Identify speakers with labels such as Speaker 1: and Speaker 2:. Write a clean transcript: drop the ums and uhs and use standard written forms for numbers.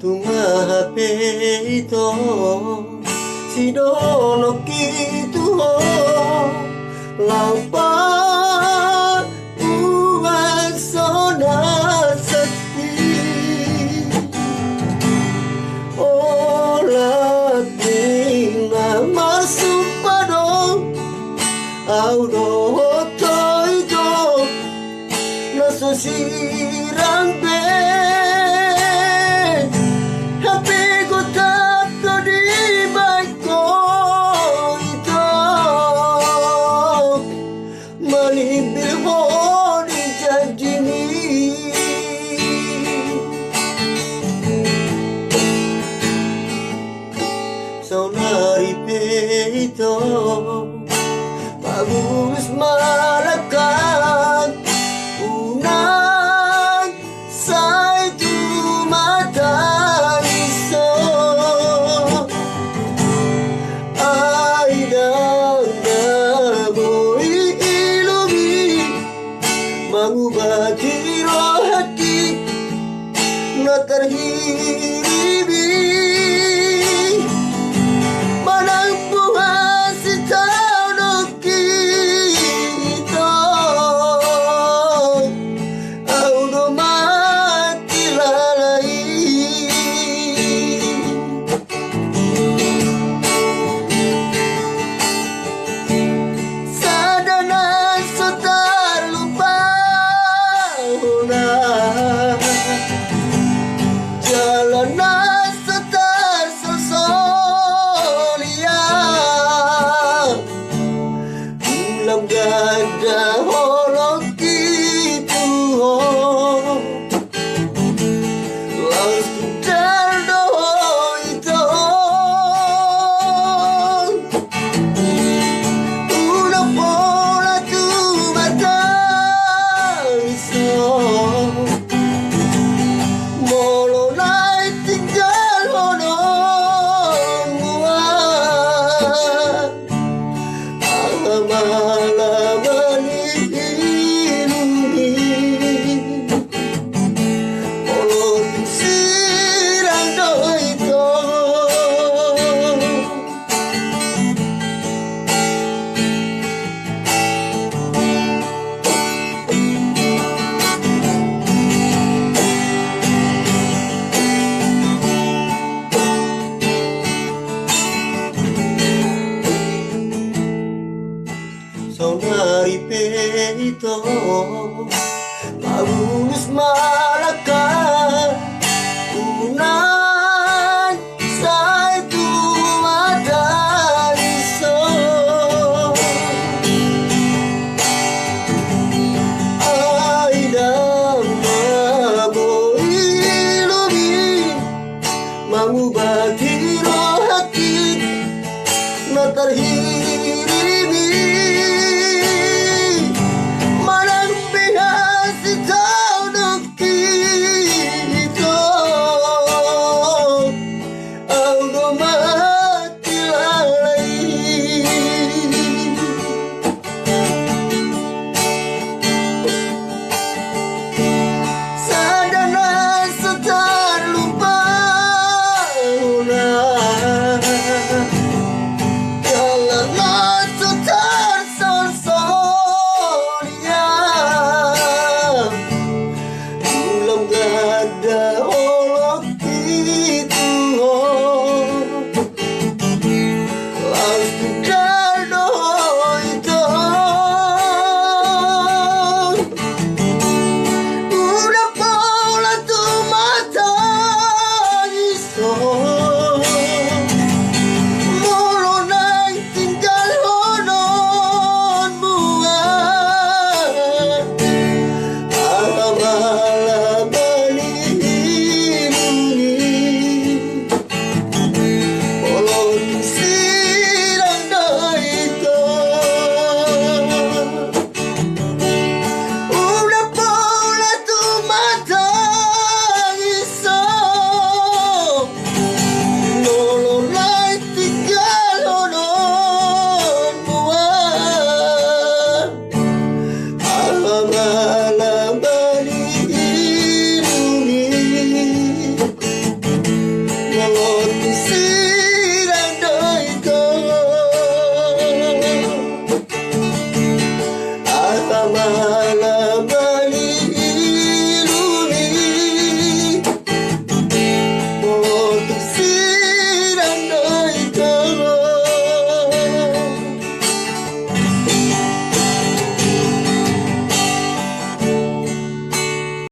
Speaker 1: Tumahape ito sidono kituho lampar umaksona sakti olat na masupado audo toito nasosirang be Sonari peito bagus malakat unang say tumatay so ay namoy ilumi mengubati roh hati na terhiribi gada holok gitu langsung dardo itu una pola tu mata iso molo nai tinggal honon mua Sonari peito bagus malakat unang say tumatay so ay namoy ilumi mengubati roh hati na terhiribi ada